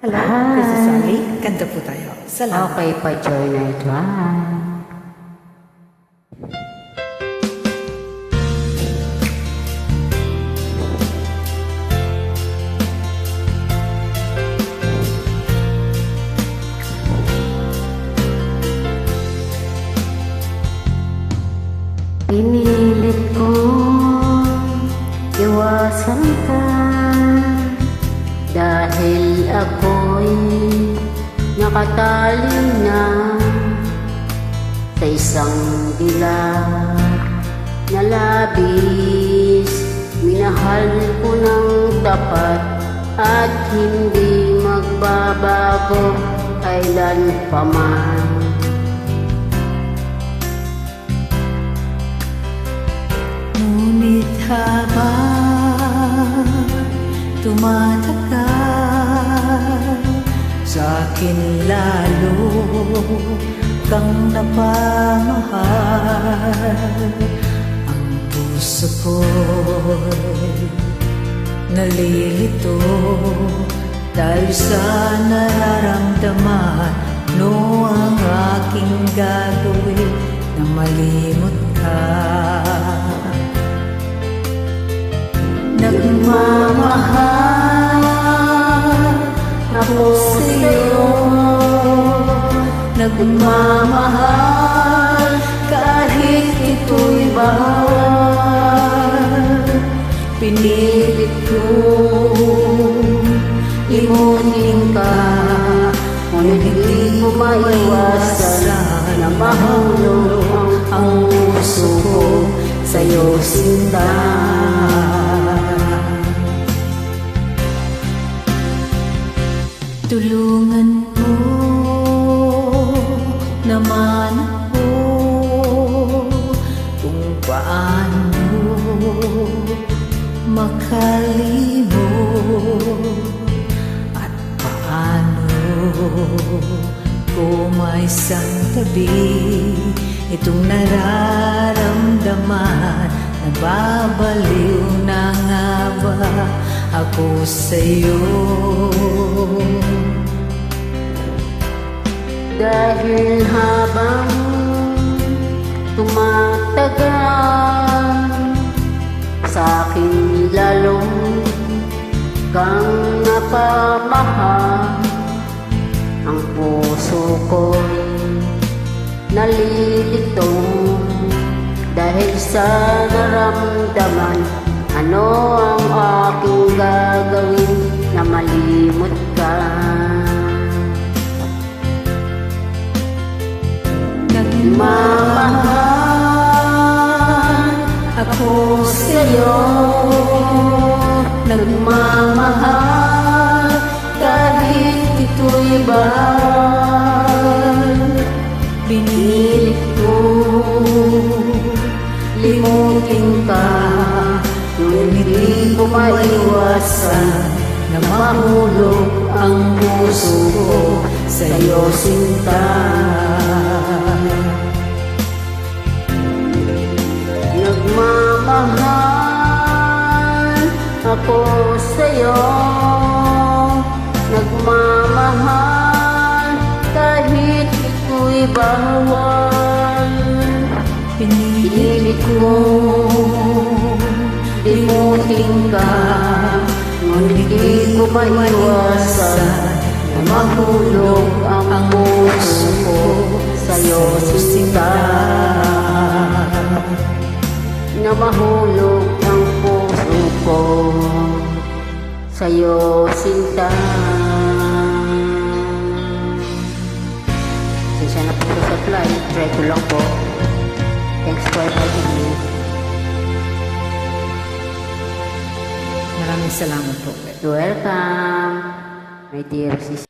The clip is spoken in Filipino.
Hello, Hi. this is Sally. Kanta po tayo. Salamat. Okay pa, Joy Night One. Pinilit ko iwasan ka dahil ako'y nakatali na sa isang dilag na labis. Minahal ko ng tapat at hindi magbabago kailan pa man. Ngunit habang tumatagal, sa'kin lalo kang napamahal. Ang puso ko'y nalilito dahil sa nararamdaman. Ano ang aking gagawin na malimot ka? Nagmamahal ako sa'yo, nagmamahal kahit ito'y bawal. Pinilit ko limutin ka, Ngunit hindi ko maiwasan na mahulog ang puso ko sa'yo, sinta. tulungan mo naman ako kung paano makalimot at paano ko may santabi itong nararamdaman. Nababaliw na nga ba ako sa'yo? Dahil habang tumatagal, sa'kin lalong kang napamahal. Ang puso ko'y nalilito dahil sa naramdaman. Ano ang aking gagawin na malimot ka? Nagmamahal ako sa'yo, nagmamahal kahit ito'y bawal. Binilit ko limutin ka, ngunit di ko maiwasan na mahulog ang puso ko sa'yo, sinta. Nagmamahal ako sa'yo, nagmamahal kahit ito'y bawal. Pinilit ko limutin ka, ngunit di ko maiwasan na mahulog ang puso ko sa'yo, sinta. Na mahulog ang puso ko sa'yo, sinta. Sensya na po sa flight, try ko lang po. Thanks for having me. Maraming salamat po. Welcome, my dear sister.